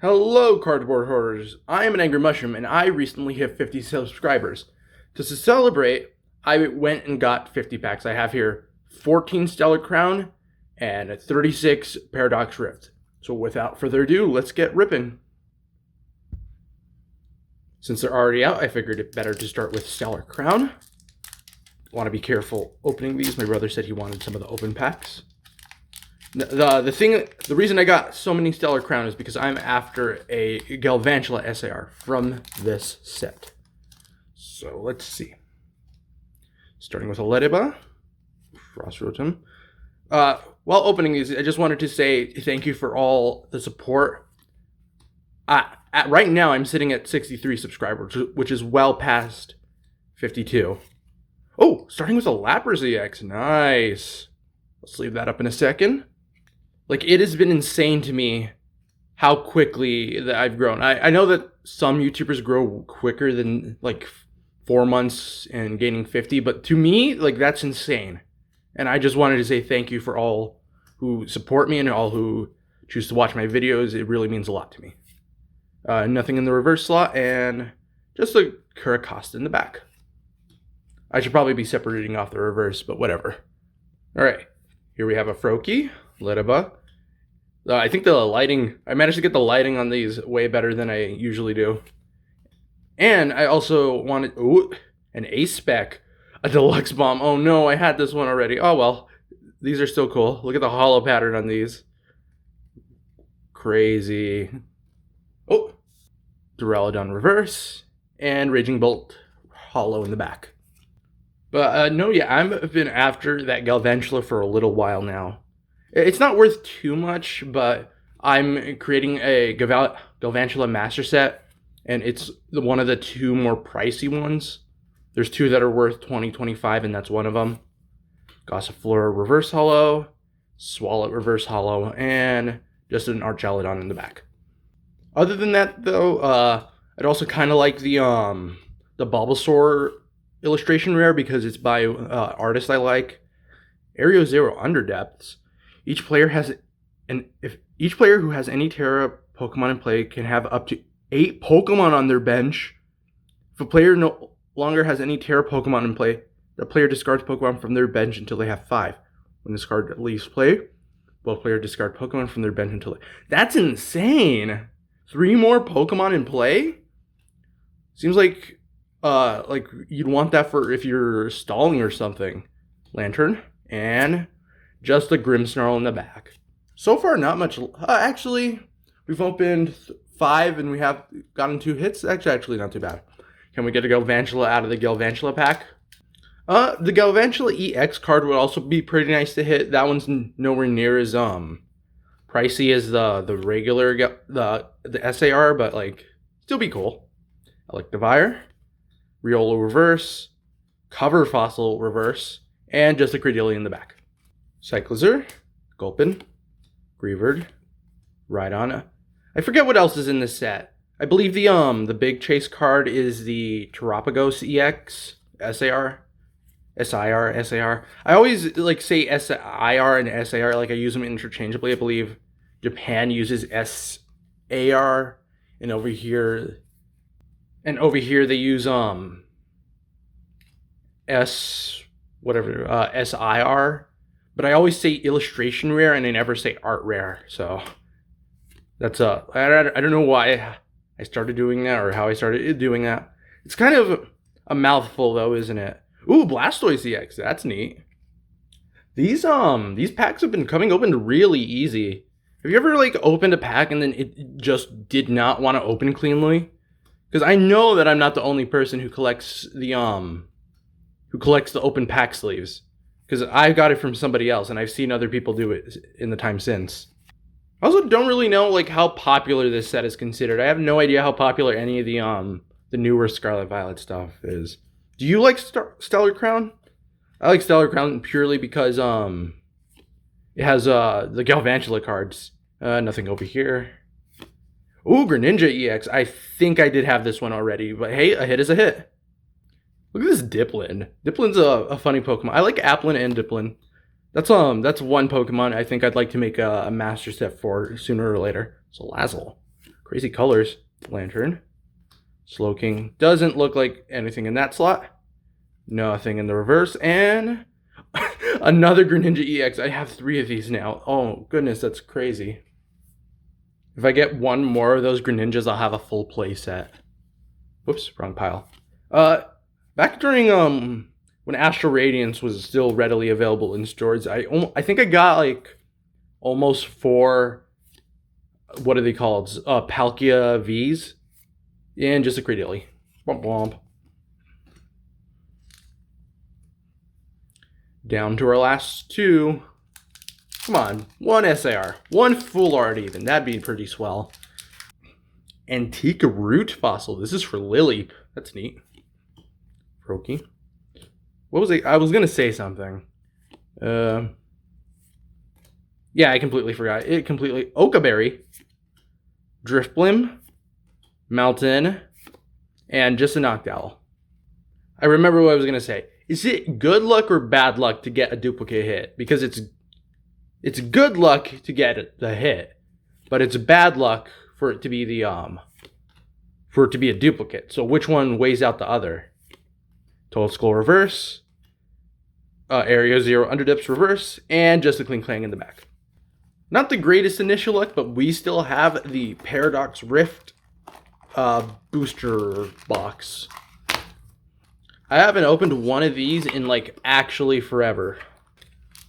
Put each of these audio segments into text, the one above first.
Hello, cardboard hoarders. I am AnAngryMushroom, and I recently hit 50 subscribers. To celebrate, I went and got 50 packs. I have here 14 Stellar Crown and 36 Paradox Rift. So without further ado, let's get ripping. Since they're already out, I figured it better to start with Stellar Crown. Want to be careful opening these. My brother said he wanted some of the open packs. The reason I got so many Stellar Crown is because I'm after a Galvantula SAR from this set. So let's see. Starting with a Lediba, Frostrotum. While opening these, I just wanted to say thank you for all the support. Right now, I'm sitting at 63 subscribers, which is well past 52. Oh, starting with a Lapras EX. Nice. Let's leave that up in a second. Like, it has been insane to me how quickly that I've grown. I know that some YouTubers grow quicker than, like, 4 months and gaining 50, but to me, like, that's insane. And I just wanted to say thank you for all who support me and all who choose to watch my videos. It really means a lot to me. Nothing in the reverse slot, and just a Curacosta in the back. I should probably be separating off the reverse, but whatever. Alright, here we have a Froakie, Lediba. I think the lighting, I managed to get the lighting on these way better than I usually do. And I also wanted, an A-Spec, a Deluxe Bomb. Oh no, I had this one already. Oh well, these are still cool. Look at the hollow pattern on these. Crazy. Oh, Duraludon reverse, and Raging Bolt hollow in the back. But no, yeah, I've been after that Galvantula for a little while now. It's not worth too much, but I'm creating a Galvantula Master Set, and it's one of the two more pricey ones. There's two that are worth $20, $25, and that's one of them. Gossifleur reverse hollow, Swalot reverse hollow, and just an Archaludon in the back. Other than that, though, I'd also kind of like the Bulbasaur illustration rare because it's by artist I like. Area Zero Underdepths. Each player who has any Terra Pokemon in play can have up to 8 Pokemon on their bench. If a player no longer has any Terra Pokemon in play, the player discards Pokemon from their bench until they have 5. When this card leaves play, both players discard Pokemon from their bench until That's insane! 3 more Pokemon in play? Seems like you'd want that for if you're stalling or something. Lantern, and just a Grimmsnarl in the back. So far, not much. Actually, we've opened 5 and we have gotten 2 hits. Actually not too bad. Can we get a Galvantula out of the Galvantula pack? The Galvantula EX card would also be pretty nice to hit. That one's nowhere near as pricey as the regular the SAR, but like still be cool. Electivire, Riolo reverse, Cover Fossil reverse, and just a Credillion in the back. Cyclizar, Gulpin, Greavard, Rhydon. I forget what else is in this set. I believe the big chase card is the Terapagos EX SAR. SAR. I always like say SIR and SAR, like I use them interchangeably. I believe Japan uses SAR, and over here they use SIR. But I always say illustration rare and I never say art rare. So that's I don't know why I started doing that or how I started doing that. It's kind of a mouthful though, isn't it? Ooh, Blastoise EX, that's neat. These packs have been coming open really easy. Have you ever like opened a pack and then it just did not want to open cleanly? Because I know that I'm not the only person who collects the open pack sleeves. Because I got it from somebody else, and I've seen other people do it in the time since. I also don't really know like how popular this set is considered. I have no idea how popular any of the newer Scarlet Violet stuff is. Do you like Stellar Crown? I like Stellar Crown purely because it has the Galvantula cards. Nothing over here. Ooh, Greninja EX. I think I did have this one already, but hey, a hit is a hit. Look at this Dipplin. Dipplin's a funny Pokemon. I like Applin and Dipplin. That's one Pokemon I think I'd like to make a master set for sooner or later. So Lazzle, Crazy colors. Lantern. Slowking. Doesn't look like anything in that slot. Nothing in the reverse. And another Greninja EX. I have 3 of these now. Oh, goodness, that's crazy. If I get one more of those Greninjas, I'll have a full play set. Whoops, wrong pile. Back during when Astral Radiance was still readily available in stores, I think I got like almost 4, what are they called? Palkia Vs. And just a Cradily. Womp womp. Down to our last 2. Come on, 1 SAR. 1 full art even. That'd be pretty swell. Antique Root Fossil. This is for Lily. That's neat. Froakie. What was it? I was gonna say something. Yeah, I completely forgot. Okaberry. Driftblim. Melton. And just a Noctowl. I remember what I was gonna say. Is it good luck or bad luck to get a duplicate hit? Because it's good luck to get the hit, but it's bad luck for it to be a duplicate. So which one weighs out the other? Total Skull reverse, Area 0 Underdips reverse, and just a Kling Clang in the back. Not the greatest initial luck, but we still have the Paradox Rift booster box. I haven't opened one of these in like actually forever.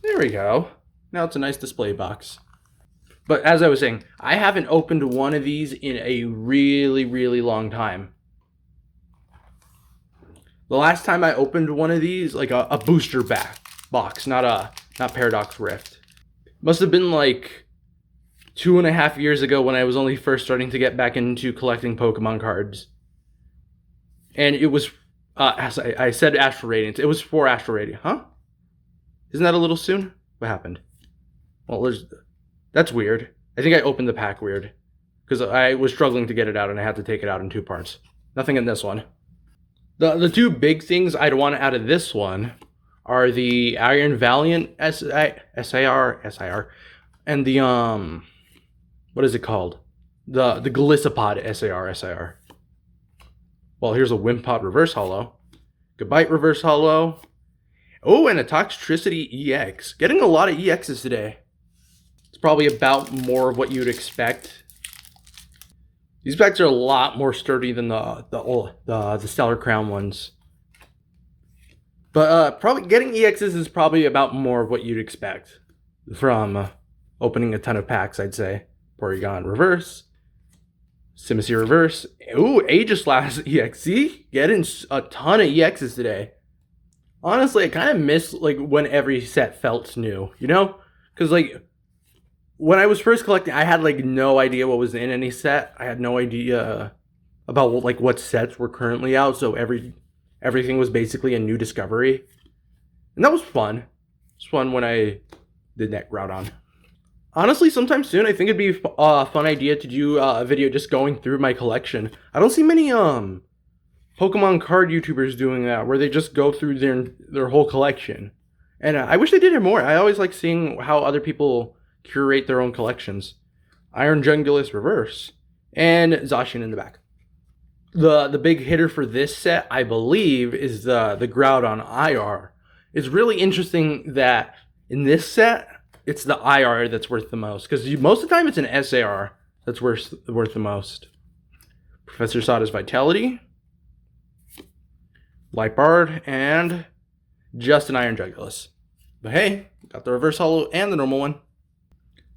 There we go. Now it's a nice display box. But as I was saying, I haven't opened one of these in a really, really long time. The last time I opened one of these, like a booster box, not Paradox Rift, must have been like 2.5 years ago when I was only first starting to get back into collecting Pokemon cards. And it was, as I said, Astral Radiance. It was for Astral Radiance. Huh? Isn't that a little soon? What happened? Well, that's weird. I think I opened the pack weird. Because I was struggling to get it out and I had to take it out in 2 parts. Nothing in this one. The 2 big things I'd want out of this one are the Iron Valiant SAR, and the, what is it called? The Golisopod SAR. Well, here's a Wimpod Reverse Holo. Gabite Reverse Holo. Oh, and a Toxtricity EX. Getting a lot of EXs today. It's probably about more of what you'd expect. These packs are a lot more sturdy than the Stellar Crown ones. But probably getting EXs is probably about more of what you'd expect from opening a ton of packs, I'd say. Porygon Reverse. Simisear Reverse. Ooh, Aegislash EX. See? Getting a ton of EXs today. Honestly, I kind of miss like when every set felt new, you know? Because like when I was first collecting, I had like no idea what was in any set. I had no idea about what sets were currently out. So everything was basically a new discovery, and that was fun. It was fun when I did that Groudon. Honestly, sometime soon, I think it'd be a fun idea to do a video just going through my collection. I don't see many Pokemon card YouTubers doing that, where they just go through their whole collection. And I wish they did it more. I always like seeing how other people curate their own collections. Iron Jungulus Reverse, and Zacian in the back. The big hitter for this set, I believe, is the Groudon IR. It's really interesting that in this set, it's the IR that's worth the most. Because most of the time, it's an SAR that's worth the most. Professor Sada's Vitality. Lightbard, and just an Iron Jungulus. But hey, got the Reverse Holo and the normal one.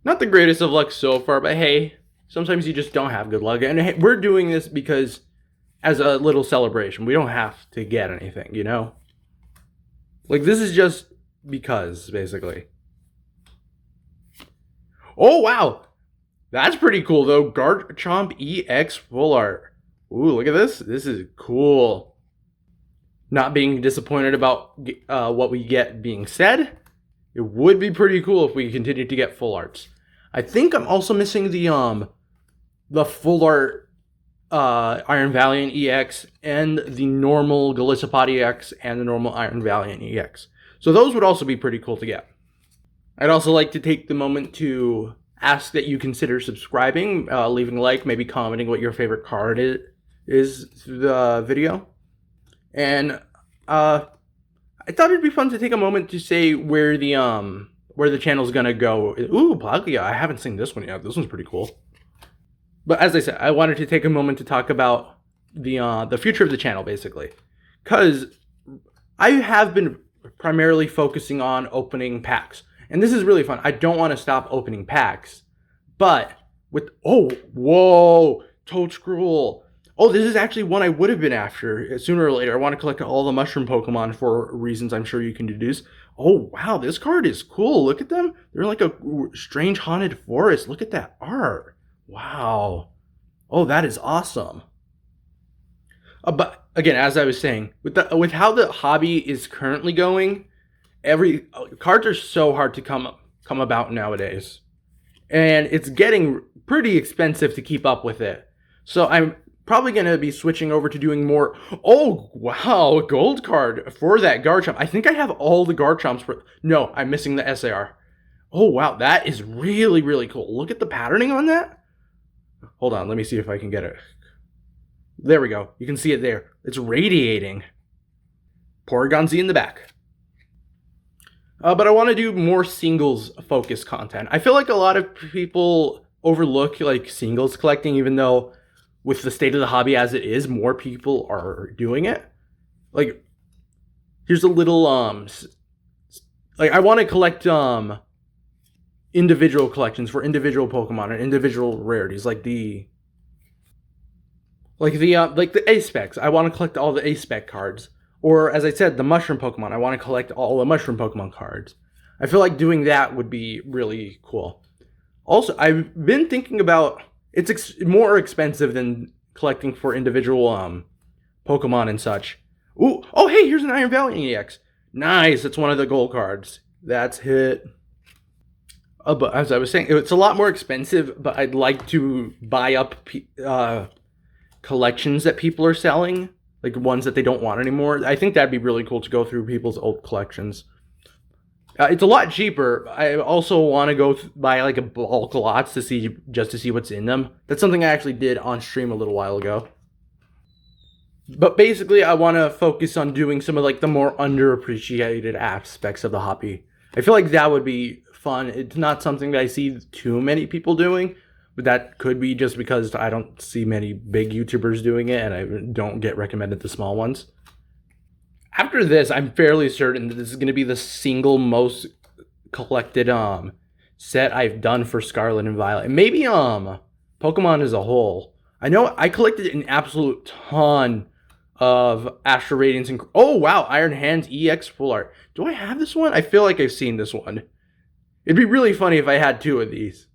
Not the greatest of luck so far, but hey, sometimes you just don't have good luck. And hey, we're doing this because as a little celebration. We don't have to get anything, you know? Like, this is just because, basically. Oh, wow! That's pretty cool, though. Garchomp EX Full Art. Ooh, look at this. This is cool. Not being disappointed about what we get being said. It would be pretty cool if we continued to get full arts. I think I'm also missing the full art Iron Valiant EX and the normal Golisopod EX and the normal Iron Valiant EX. So those would also be pretty cool to get. I'd also like to take the moment to ask that you consider subscribing, leaving a like, maybe commenting what your favorite card is to the video. And I thought it'd be fun to take a moment to say where the channel's gonna go. Ooh, Paglia, I haven't seen this one yet. This one's pretty cool. But as I said, I wanted to take a moment to talk about the future of the channel, basically, because I have been primarily focusing on opening packs, and this is really fun. I don't want to stop opening packs, but with whoa, Toad Scroll. Oh, this is actually one I would have been after sooner or later. I want to collect all the mushroom Pokemon for reasons I'm sure you can deduce. Oh, wow, this card is cool. Look at them. They're like a strange haunted forest. Look at that art. Wow. Oh, that is awesome. But again, as I was saying, with how the hobby is currently going, cards are so hard to come about nowadays, and it's getting pretty expensive to keep up with it. So I'm probably going to be switching over to doing more. Oh wow, a gold card for that Garchomp. I think I have all the Garchomps for. No, I'm missing the SAR. Oh wow, that is really, really cool. Look at the patterning on that. Hold on, let me see if I can get it. There we go. You can see it there. It's radiating. Porygon Z in the back. But I want to do more singles focused content. I feel like a lot of people overlook like singles collecting, even though with the state of the hobby as it is, more people are doing it. Like, here's a little like I want to collect individual collections for individual Pokemon and individual rarities, like the A-Specs. I want to collect all the A-Spec cards. Or, as I said, the Mushroom Pokemon. I want to collect all the Mushroom Pokemon cards. I feel like doing that would be really cool. Also, I've been thinking about... It's more expensive than collecting for individual Pokemon and such. Ooh! Oh, hey! Here's an Iron Valiant EX. Nice! It's one of the gold cards. That's hit. But as I was saying, it's a lot more expensive, but I'd like to buy up... collections that people are selling, like ones that they don't want anymore. I think that'd be really cool to go through people's old collections. It's a lot cheaper. I also want to go buy like a bulk lots to see what's in them. That's something I actually did on stream a little while ago. But basically, I want to focus on doing some of like the more underappreciated aspects of the hobby. I feel like that would be fun. It's not something that I see too many people doing. But that could be just because I don't see many big YouTubers doing it, and I don't get recommended the small ones. After this, I'm fairly certain that this is going to be the single most collected set I've done for Scarlet and Violet. Maybe Pokemon as a whole. I know I collected an absolute ton of Astro Radiance and... Oh, wow, Iron Hands EX Full Art. Do I have this one? I feel like I've seen this one. It'd be really funny if I had two of these.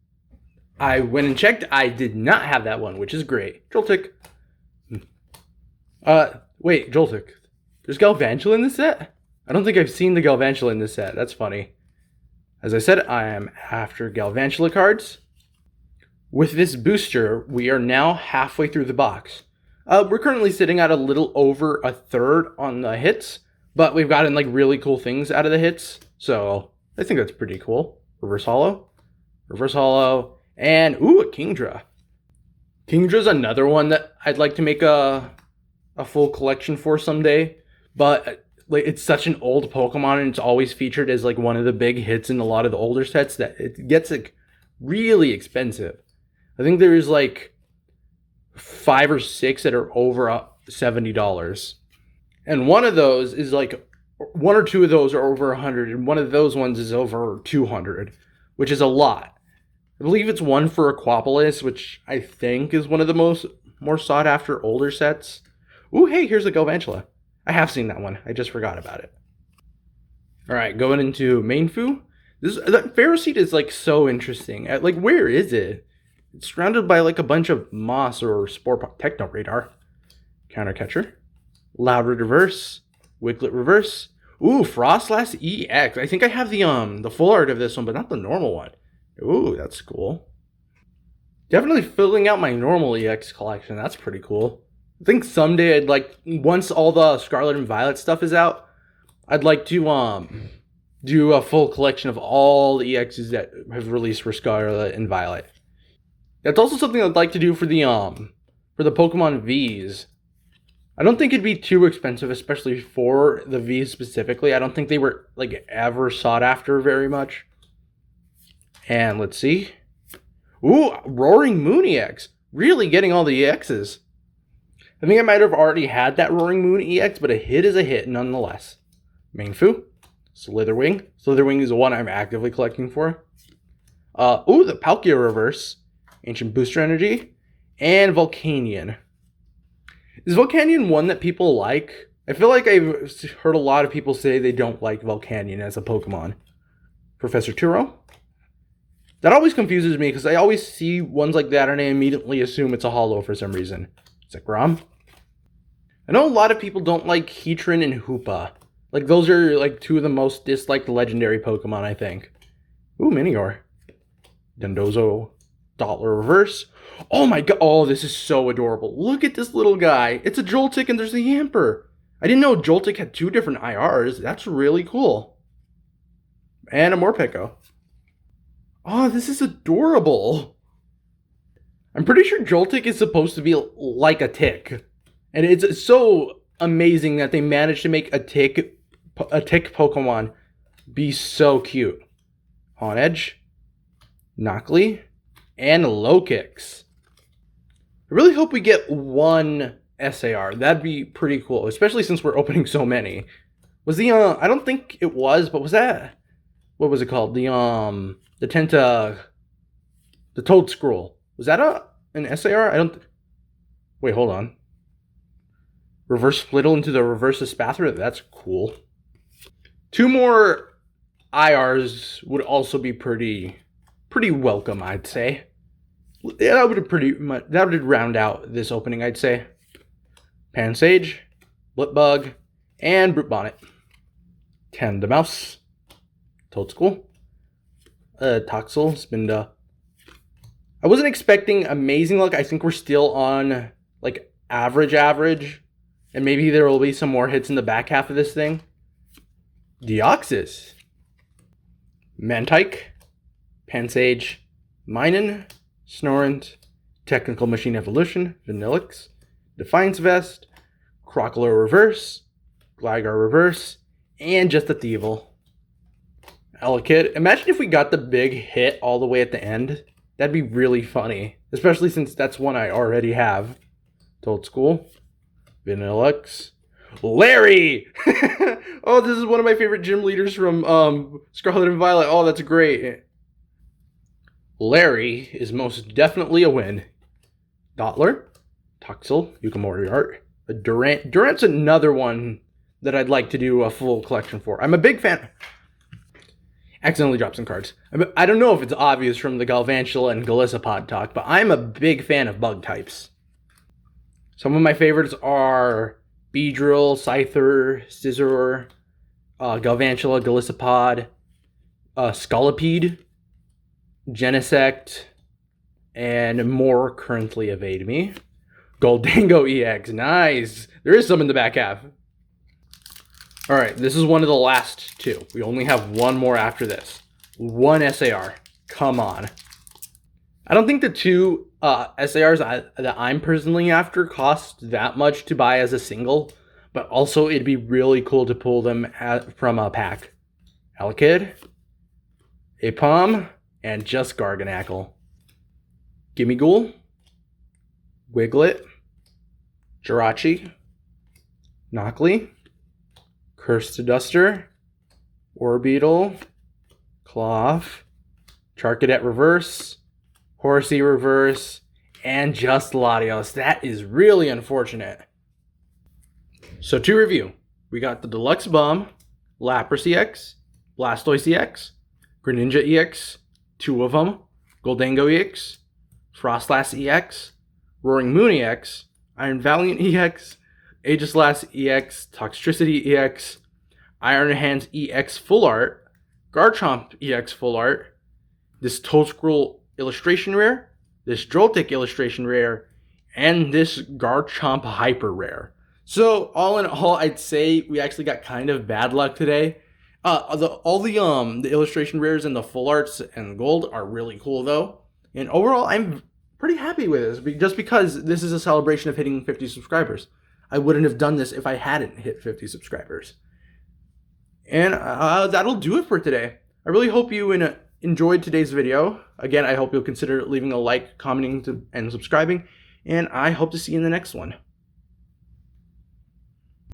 I went and checked. I did not have that one, which is great. Joltic. Wait, Joltic. There's Galvantula in this set? I don't think I've seen the Galvantula in this set. That's funny. As I said, I am after Galvantula cards. With this booster, we are now halfway through the box. We're currently sitting at a little over a third on the hits, but we've gotten like really cool things out of the hits, so I think that's pretty cool. Reverse Holo. Reverse Holo. And, ooh, a Kingdra. Kingdra's another one that I'd like to make a full collection for someday. But like, it's such an old Pokemon, and it's always featured as like one of the big hits in a lot of the older sets that it gets like really expensive. I think there's like 5 or 6 that are over $70. And one of those is like, 1 or 2 of those are over 100, and one of those ones is over 200, which is a lot. I believe it's one for Aquapolis, which I think is one of the more sought after older sets. Ooh, hey, here's a Galvantula. I have seen that one. I just forgot about it. All right, going into Mainfu. That Ferroseed is like so interesting. Like, where is it? It's surrounded by like a bunch of moss or Spore Techno Radar. Counter Catcher. Loudred Reverse. Wiglet Reverse. Ooh, Frostlass EX. I think I have the full art of this one, but not the normal one. Ooh, that's cool. Definitely filling out my normal EX collection. That's pretty cool. I think someday once all the Scarlet and Violet stuff is out, I'd like to do a full collection of all the EXs that have released for Scarlet and Violet. That's also something I'd like to do for the Pokemon Vs. I don't think it'd be too expensive, especially for the Vs specifically. I don't think they were like ever sought after very much. And let's see. Ooh, Roaring Moon EX. Really getting all the EXs. I think I might have already had that Roaring Moon EX, but a hit is a hit nonetheless. Mingfu. Slitherwing. Slitherwing is the one I'm actively collecting for. Ooh, the Palkia reverse. Ancient Booster Energy. And Volcanion. Is Volcanion one that people like? I feel like I've heard a lot of people say they don't like Volcanion as a Pokemon. Professor Turo. That always confuses me because I always see ones like that and I immediately assume it's a holo for some reason. Zekrom. I know a lot of people don't like Heatran and Hoopa. Like, those are like two of the most disliked legendary Pokemon, I think. Ooh, Minior. Dondozo. Dottler reverse. Oh my god. Oh, this is so adorable. Look at this little guy. It's a Joltic and there's a Yamper. I didn't know Joltic had 2 different IRs. That's really cool. And a Morpeko. Oh, this is adorable. I'm pretty sure Joltic is supposed to be like a tick. And it's so amazing that they managed to make a tick Pokemon be so cute. On Edge. Knockley. And Lokix. I really hope we get one SAR. That'd be pretty cool, especially since we're opening so many. Was the I don't think it was, but was that, what was it called? The Toad Scroll. Was that an SAR? I don't. Wait, hold on. Reverse Flittle into the Reverse Espathra. That's cool. 2 more IRs would also be pretty welcome, I'd say. Yeah, that would round out this opening, I'd say. Pansage, Blipbug, and Brute Bonnet. Tandemaus, Toadstool, Toxel, Spinda. I wasn't expecting amazing luck. I think we're still on like average, and maybe there will be some more hits in the back half of this thing. Deoxys, Mantike, Pansage, Minun, Snorant, Technical Machine Evolution, Vanillix, Defiance Vest, Crocodile Reverse, Gligar Reverse, and just a Thievul. Elekid. Imagine if we got the big hit all the way at the end. That'd be really funny. Especially since that's one I already have. Toadstool, Vanillix, Larry! Oh, this is one of my favorite gym leaders from Scarlet and Violet. Oh, that's great. Larry is most definitely a win. Dottler, Toxel, Yukimori Art, Durant. Durant's another one that I'd like to do a full collection for. I'm a big fan. Accidentally dropped some cards. I don't know if it's obvious from the Galvantula and Golisopod talk, but I'm a big fan of bug types. Some of my favorites are Beedrill, Scyther, Scizor, Galvantula, Golisopod, Scolipede, Genesect, and more currently evade me. Goldango EX, nice. There is some in the back half. Alright, this is one of the last 2. We only have one more after this. One SAR. Come on. I don't think the 2 SARs that I'm personally after cost that much to buy as a single, but also it'd be really cool to pull them from a pack. Elekid, Apom, and just Garganacl. Gimmighoul, Wiglet, Jirachi, Knockley, Cursed Duster, Orbeetle, Cloth, Charcadet Reverse, Horsey Reverse, and just Latios. That is really unfortunate. So to review, we got the Deluxe Bomb, Lapras EX, Blastoise EX, Greninja EX, 2 of them, Goldango EX, Frostlass EX, Roaring Moon EX, Iron Valiant EX, Aegislash EX, Toxtricity EX, Iron Hands EX Full Art, Garchomp EX Full Art, this Toadscroll Illustration Rare, this Joltic Illustration Rare, and this Garchomp Hyper Rare. So all in all, I'd say we actually got kind of bad luck today. All the illustration rares and the full arts and gold are really cool though. And overall, I'm pretty happy with this, just because this is a celebration of hitting 50 subscribers. I wouldn't have done this if I hadn't hit 50 subscribers. And that'll do it for today. I really hope you enjoyed today's video. Again, I hope you'll consider leaving a like, commenting, and subscribing. And I hope to see you in the next one.